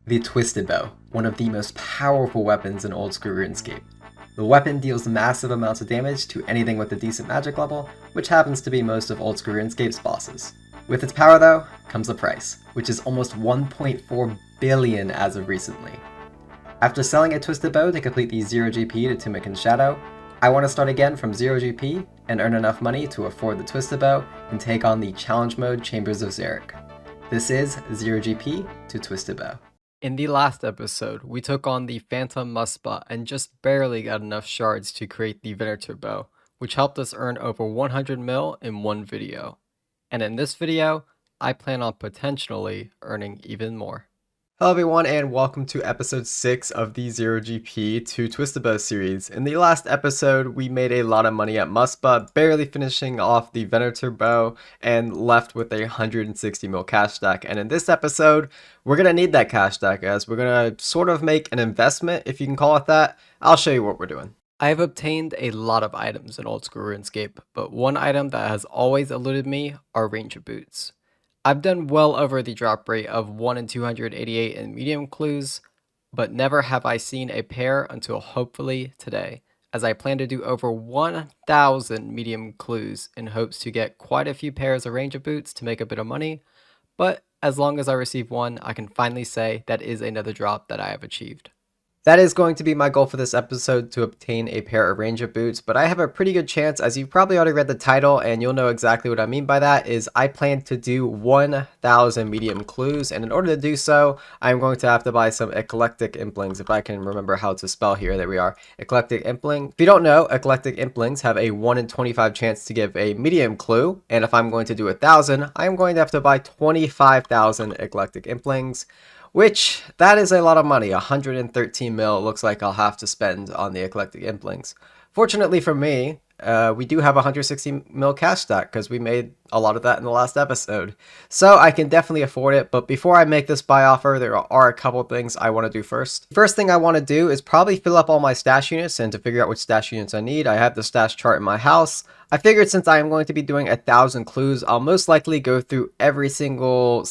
The Twisted Bow, one of the most powerful weapons in Oldschool Runescape. The weapon deals massive amounts of damage to anything with a decent magic level, which happens to be most of Oldschool Runescape's bosses. With its power though, comes a price, which is almost 1.4 billion as of recently. After selling a Twisted Bow to complete the 0 GP to Tunic and Shadow, I want to start again from 0 GP and earn enough money to afford the Twisted Bow and take on the Challenge Mode Chambers of Xeric. This is 0 GP to Twisted Bow. In the last episode, we took on the Phantom Muspah and just barely got enough shards to create the Venator Bow, which helped us earn over 100 mil in one video. And in this video, I plan on potentially earning even more. Hello everyone and welcome to episode 6 of the 0 GP to Twisted Bow series. In the last episode, we made a lot of money at Muspah, barely finishing off the Venator Bow and left with a 160 mil cash stack. And in this episode, we're going to need that cash stack as we're going to sort of make an investment, if you can call it that. I'll show you what we're doing. I have obtained a lot of items in Oldschool Runescape, but one item that has always eluded me are Ranger Boots. I've done well over the drop rate of 1 in 288 in medium clues, but never have I seen a pair until hopefully today, as I plan to do over 1,000 medium clues in hopes to get quite a few pairs of Ranger Boots to make a bit of money, but as long as I receive one, I can finally say that is another drop that I have achieved. That is going to be my goal for this episode, to obtain a pair of Ranger Boots, but I have a pretty good chance, as you've probably already read the title and you'll know exactly what I mean by that, is I plan to do 1,000 medium clues, and in order to do so, I'm going to have to buy some Eclectic Implings, if I can remember how to spell here. There we are, Eclectic Impling. If you don't know, Eclectic Implings have a 1 in 25 chance to give a medium clue, and if I'm going to do 1,000, I'm going to have to buy 25,000 Eclectic Implings. Which, that is a lot of money. 113 mil looks like I'll have to spend on the Eclectic Implings. Fortunately for me, we do have 160 mil cash stack because we made a lot of that in the last episode. So I can definitely afford it, but before I make this buy offer, there are a couple things I want to do first. First thing I want to do is probably fill up all my stash units, and to figure out which stash units I need, I have the stash chart in my house. I figured since I am going to be doing 1,000 clues, I'll most likely go through every single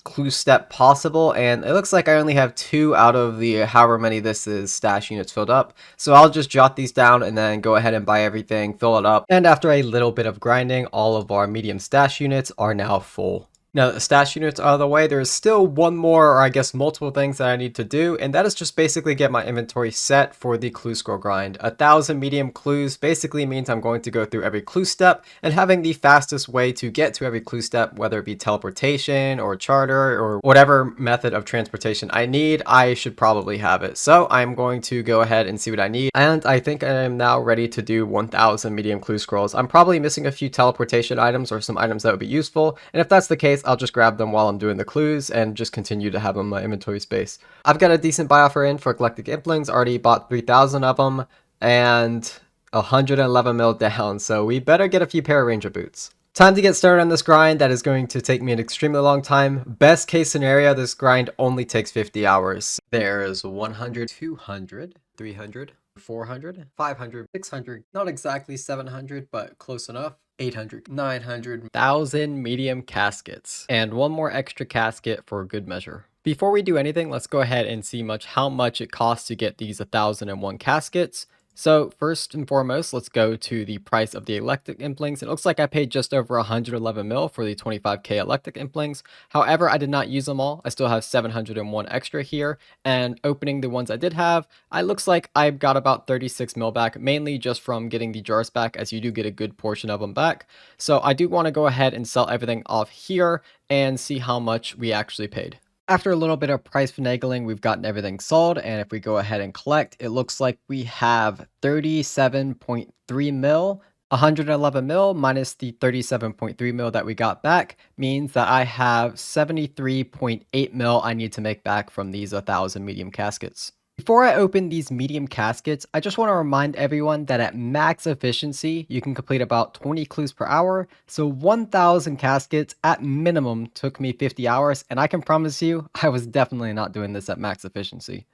clue step possible, and it looks like I only have 2 out of the however many this is stash units filled up, so I'll just jot these down and then go ahead and buy everything, fill it up, and after a little bit of grinding, all of our medium stash units are now full. Now that the stash units are out of the way, there's still one more, or I guess multiple things that I need to do, and that is just basically get my inventory set for the clue scroll grind. 1,000 medium clues basically means I'm going to go through every clue step, and having the fastest way to get to every clue step, whether it be teleportation or charter or whatever method of transportation I need, I should probably have it. So I'm going to go ahead and see what I need, and I think I am now ready to do 1,000 medium clue scrolls. I'm probably missing a few teleportation items or some items that would be useful, and if that's the case, I'll just grab them while I'm doing the clues and just continue to have them in my inventory space. I've got a decent buy offer in for Eclectic Implings, already bought 3,000 of them, and 111 mil down, so we better get a few pair of Ranger Boots. Time to get started on this grind. That is going to take me an extremely long time. Best case scenario, this grind only takes 50 hours. There's 100, 200, 300, 400, 500, 600, not exactly 700, but close enough. 800, 900, 1,000 medium caskets, and one more extra casket for good measure. Before we do anything, let's go ahead and see how much it costs to get these 1,001 caskets. So first and foremost, let's go to the price of the Eclectic Implings. It looks like I paid just over 111 mil for the 25k Eclectic Implings. However, I did not use them all. I still have 701 extra here, and opening the ones I did have, it looks like I got about 36 mil back, mainly just from getting the jars back, as you do get a good portion of them back. So I do want to go ahead and sell everything off here and see how much we actually paid. After a little bit of price finagling, we've gotten everything sold, and if we go ahead and collect, it looks like we have 37.3 mil. 111 mil minus the 37.3 mil that we got back means that I have 73.8 mil I need to make back from these 1,000 medium caskets. Before I open these medium caskets, I just want to remind everyone that at max efficiency, you can complete about 20 clues per hour, so 1,000 caskets at minimum took me 50 hours, and I can promise you, I was definitely not doing this at max efficiency.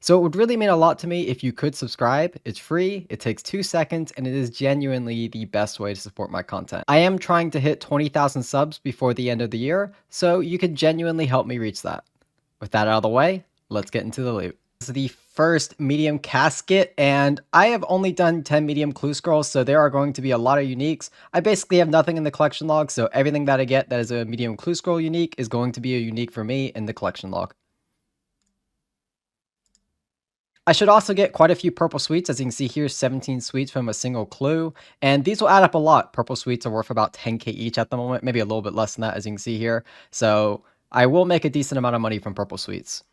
So it would really mean a lot to me if you could subscribe. It's free, it takes 2 seconds, and it is genuinely the best way to support my content. I am trying to hit 20,000 subs before the end of the year, so you can genuinely help me reach that. With that out of the way, let's get into the loot. This is the first medium casket, and I have only done 10 medium clue scrolls, so there are going to be a lot of uniques. I basically have nothing in the collection log, so everything that I get that is a medium clue scroll unique is going to be a unique for me in the collection log. I should also get quite a few purple sweets. As you can see here, 17 sweets from a single clue, and these will add up a lot. Purple sweets are worth about 10k each at the moment, maybe a little bit less than that, as you can see here. So I will make a decent amount of money from purple sweets.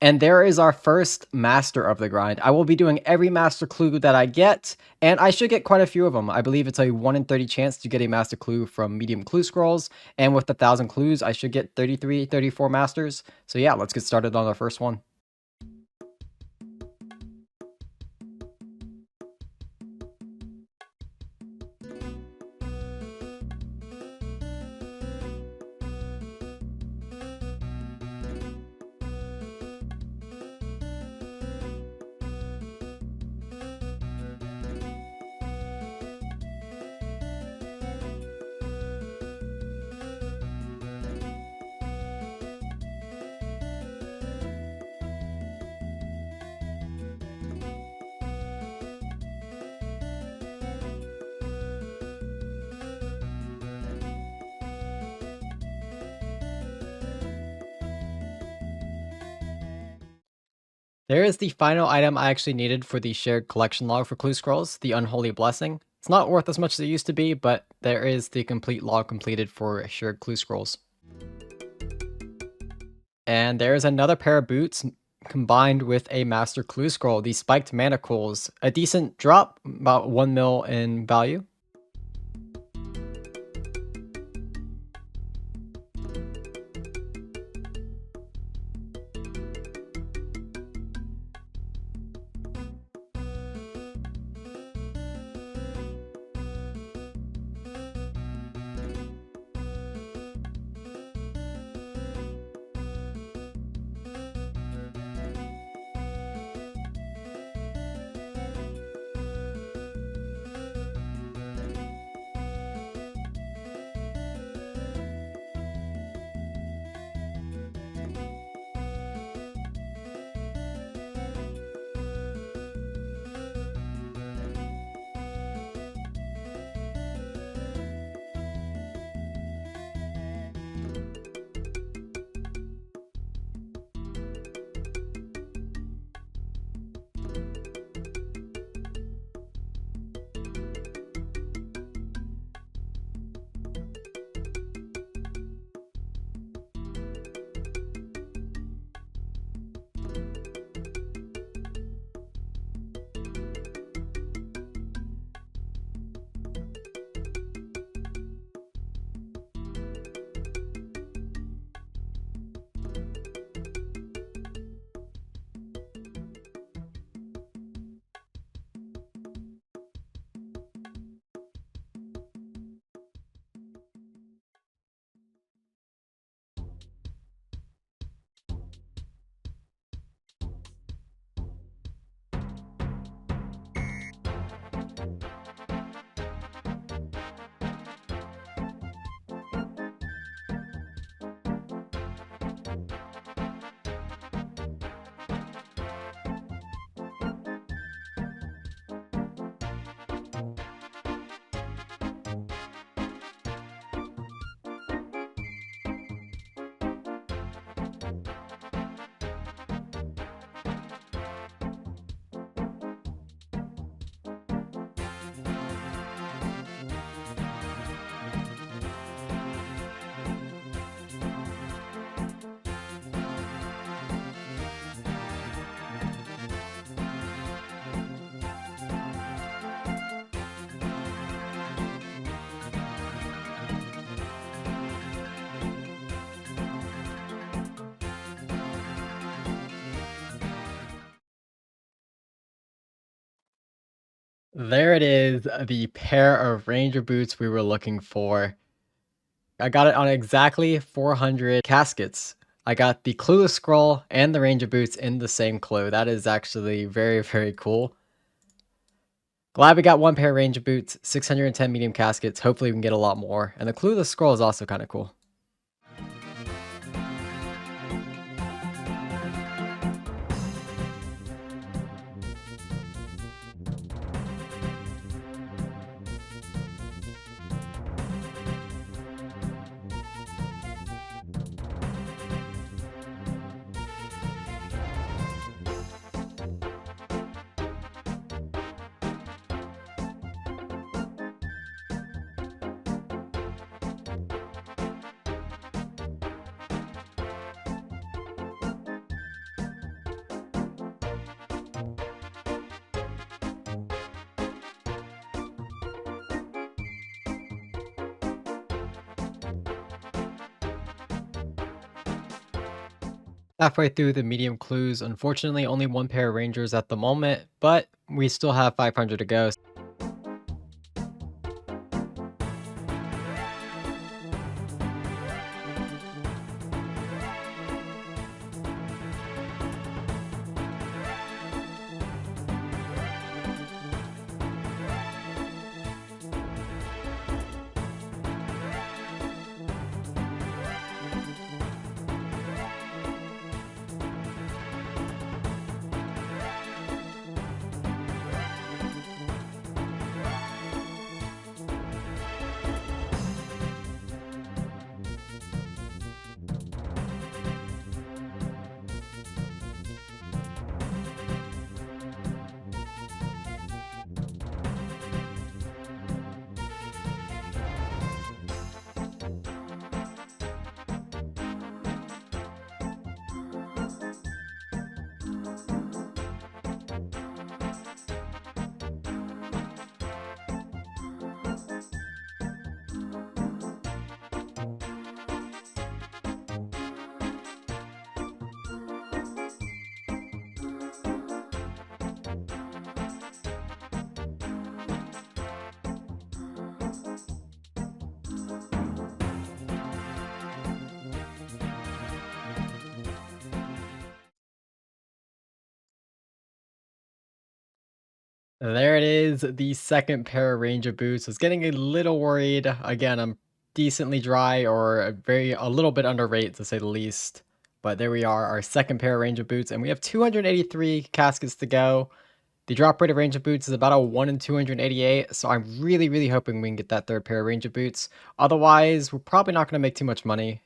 And there is our first master of the grind. I will be doing every master clue that I get, and I should get quite a few of them. I believe it's a 1 in 30 chance to get a master clue from medium clue scrolls, and with 1,000 clues, I should get 33, 34 masters. So yeah, let's get started on our first one. There is the final item I actually needed for the shared collection log for clue scrolls, the Unholy Blessing. It's not worth as much as it used to be, but there is the complete log completed for shared clue scrolls. And there's another pair of boots combined with a master clue scroll, the spiked manacles. A decent drop, about 1 mil in value. There it is, the pair of ranger boots we were looking for. I got it on exactly 400 caskets. I got the clueless scroll and the ranger boots in the same clue. That is actually very, very cool. Glad we got one pair of ranger boots, 610 medium caskets. Hopefully we can get a lot more. And the clueless scroll is also kind of cool. Halfway through the medium clues, unfortunately only one pair of rangers at the moment, but we still have 500 to go. There it is, the second pair of Ranger boots. I was getting a little worried. Again, I'm decently dry or a little bit underrated to say the least. But there we are, our second pair of Ranger boots, and we have 283 caskets to go. The drop rate of Ranger boots is about a 1 in 288, so I'm really hoping we can get that third pair of Ranger boots. Otherwise, we're probably not going to make too much money.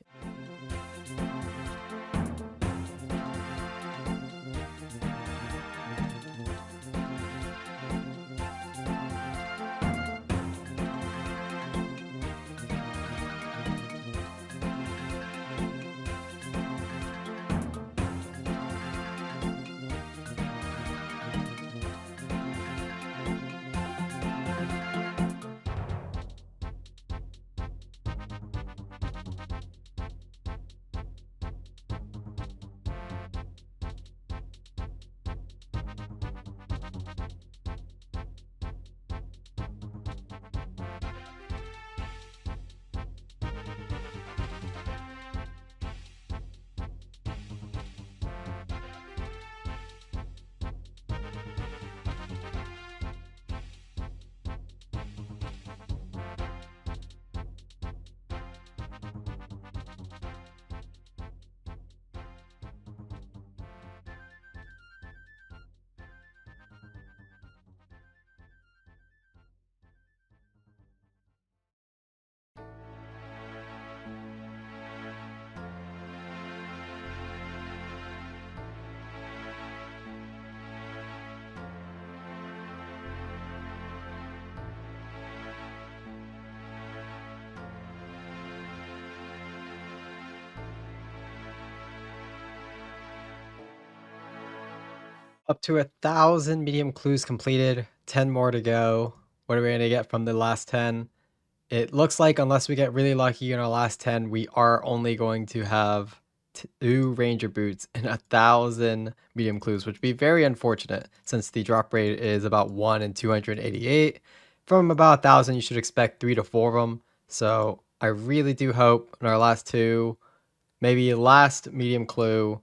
Up to 1,000 medium clues completed, 10 more to go. What are we going to get from the last 10? It looks like unless we get really lucky in our last 10, we are only going to have 2 Ranger boots and 1,000 medium clues, which would be very unfortunate since the drop rate is about 1 in 288. From about 1,000, you should expect 3 to 4 of them. So I really do hope in our last 2, maybe last medium clue.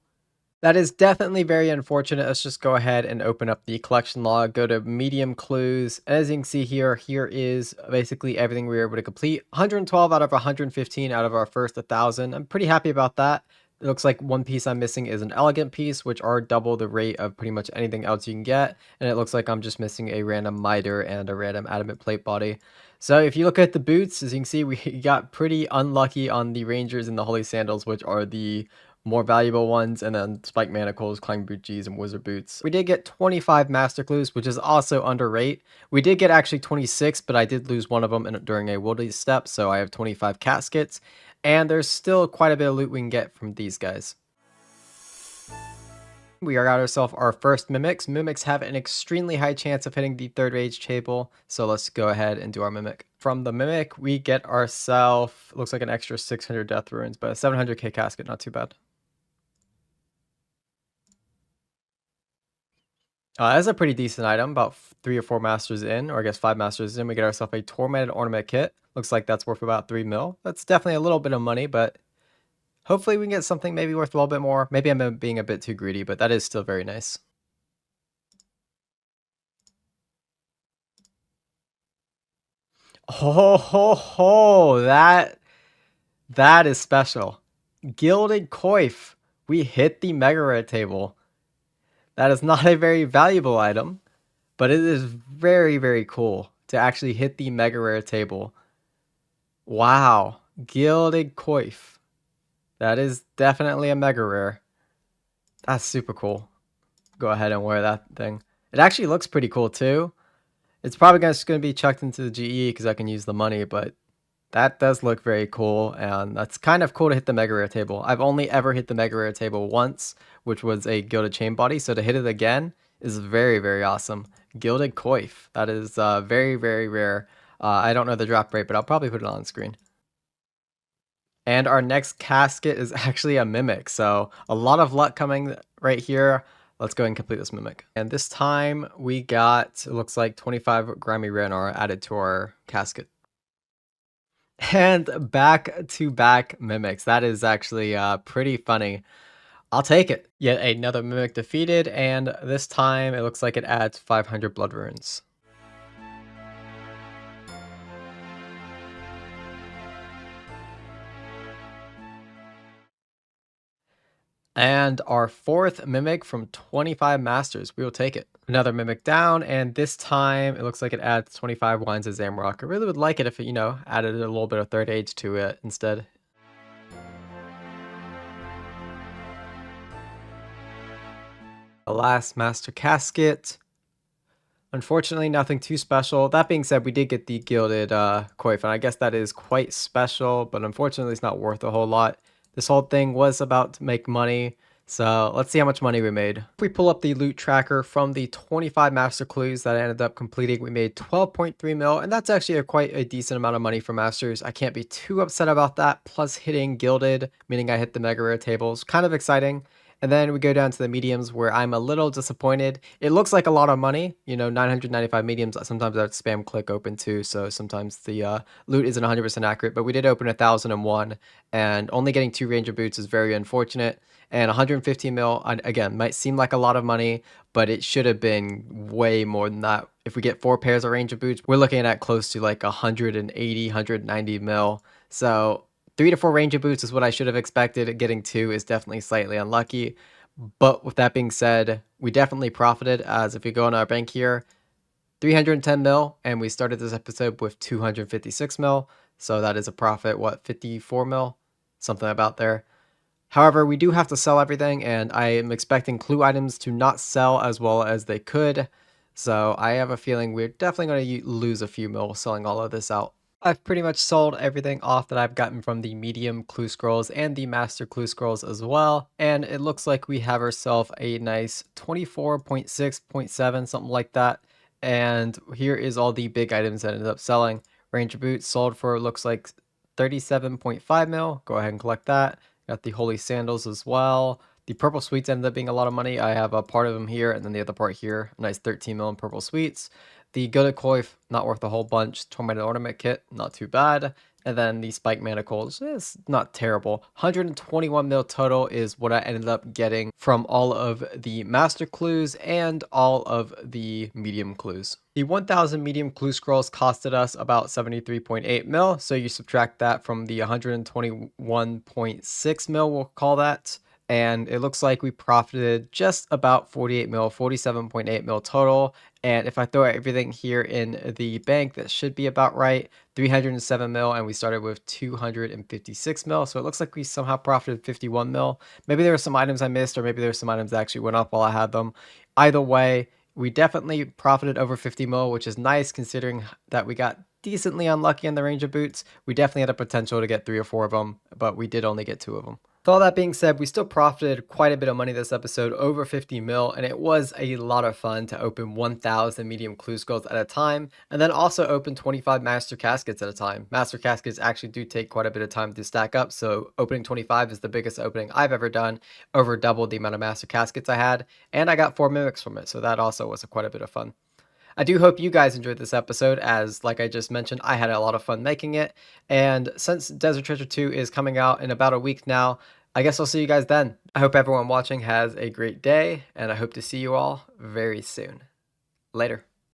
That is definitely very unfortunate. Let's just go ahead and open up the collection log, go to medium clues. As you can see here, here is basically everything we were able to complete. 112 out of 115 out of our first 1,000. I'm pretty happy about that. It looks like one piece I'm missing is an elegant piece, which are double the rate of pretty much anything else you can get. And it looks like I'm just missing a random miter and a random adamant plate body. So if you look at the boots, as you can see, we got pretty unlucky on the Rangers and the Holy Sandals, which are the more valuable ones, and then Spike Manacles, Clang Boot G's, and Wizard Boots. We did get 25 Master Clues, which is also underrated. We did get actually 26, but I did lose one of them during a Wildy step, so I have 25 Caskets, and there's still quite a bit of loot we can get from these guys. We got ourselves our first Mimics. Mimics have an extremely high chance of hitting the third age table, so let's go ahead and do our Mimic. From the Mimic, we get ourselves, looks like an extra 600 Death Runes, but a 700k Casket, not too bad. That's a pretty decent item, about 3 or 4 masters in, or I guess 5 masters in, we get ourselves a tormented ornament kit. Looks like that's worth about 3 mil. That's definitely a little bit of money, but hopefully we can get something maybe worth a little bit more. Maybe I'm being a bit too greedy, but that is still very nice. Oh, ho, ho, that is special. Gilded Coif. We hit the mega rare table. That is not a very valuable item, but it is very, very cool to actually hit the mega rare table. Wow. Gilded Coif. That is definitely a mega rare. That's super cool. Go ahead and wear that thing. It actually looks pretty cool too. It's probably just going to be chucked into the GE because I can use the money, but that does look very cool, and that's kind of cool to hit the mega rare table. I've only ever hit the mega rare table once, which was a gilded chain body, so to hit it again is very, very awesome. Gilded Coif. That is very, very rare. I don't know the drop rate, but I'll probably put it on screen. And our next casket is actually a mimic, so a lot of luck coming right here. Let's go ahead and complete this mimic. And this time we got, it looks like 25 Grammy Renar added to our casket. And back to back mimics. That is actually pretty funny. I'll take it. Yet another mimic defeated, and this time it looks like it adds 500 blood runes. And our fourth mimic from 25 masters. We will take it. Another mimic down, and this time it looks like it adds 25 wines of Zamrock. I really would like it if it, added a little bit of third age to it instead. The last master casket. Unfortunately, nothing too special. That being said, we did get the gilded coif, and I guess that is quite special, but unfortunately it's not worth a whole lot. This whole thing was about to make money, so let's see how much money we made. If we pull up the loot tracker from the 25 master clues that I ended up completing, we made 12.3 mil, and that's actually quite a decent amount of money for masters. I can't be too upset about that, plus hitting gilded, meaning I hit the mega rare tables. Kind of exciting. And then we go down to the mediums where I'm a little disappointed. It looks like a lot of money, 995 mediums. Sometimes I spam click open too, so sometimes the loot isn't 100% accurate, but we did open 1,001, and only getting 2 ranger boots is very unfortunate. And 115 mil, again, might seem like a lot of money, but it should have been way more than that. If we get 4 pairs of ranger boots, we're looking at close to like 180, 190 mil. So 3 to 4 ranger boots is what I should have expected. Getting 2 is definitely slightly unlucky. But with that being said, we definitely profited, as if you go on our bank here, 310 mil, and we started this episode with 256 mil. So that is a profit, 54 mil? Something about there. However, we do have to sell everything, and I am expecting clue items to not sell as well as they could. So I have a feeling we're definitely going to lose a few mil selling all of this out. I've pretty much sold everything off that I've gotten from the medium clue scrolls and the master clue scrolls as well, and it looks like we have ourselves a nice 24.6.7, something like that. And here is all the big items that ended up selling. Ranger boots sold for, looks like 37.5 mil. Go ahead and collect that. Got the holy sandals as well. The purple sweets ended up being a lot of money. I have a part of them here and then the other part here. A nice 13 mil in purple sweets. The Gilded Coif, not worth a whole bunch. Tormented Ornament Kit, not too bad. And then the Spike Manacles is not terrible. 121 mil total is what I ended up getting from all of the Master Clues and all of the Medium Clues. The 1000 Medium Clue Scrolls costed us about 73.8 mil, so you subtract that from the 121.6 mil, we'll call that. And it looks like we profited just about 48 mil, 47.8 mil total. And if I throw everything here in the bank, that should be about right. 307 mil, and we started with 256 mil. So it looks like we somehow profited 51 mil. Maybe there were some items I missed, or maybe there were some items that actually went up while I had them. Either way, we definitely profited over 50 mil, which is nice considering that we got decently unlucky in the Ranger boots. We definitely had a potential to get 3 or 4 of them, but we did only get 2 of them. With all that being said, we still profited quite a bit of money this episode, over 50 mil, and it was a lot of fun to open 1,000 medium clue skulls at a time, and then also open 25 master caskets at a time. Master caskets actually do take quite a bit of time to stack up, so opening 25 is the biggest opening I've ever done, over double the amount of master caskets I had, and I got 4 mimics from it, so that also was quite a bit of fun. I do hope you guys enjoyed this episode, as like I just mentioned, I had a lot of fun making it. And since Desert Treasure 2 is coming out in about a week now, I guess I'll see you guys then. I hope everyone watching has a great day, and I hope to see you all very soon. Later.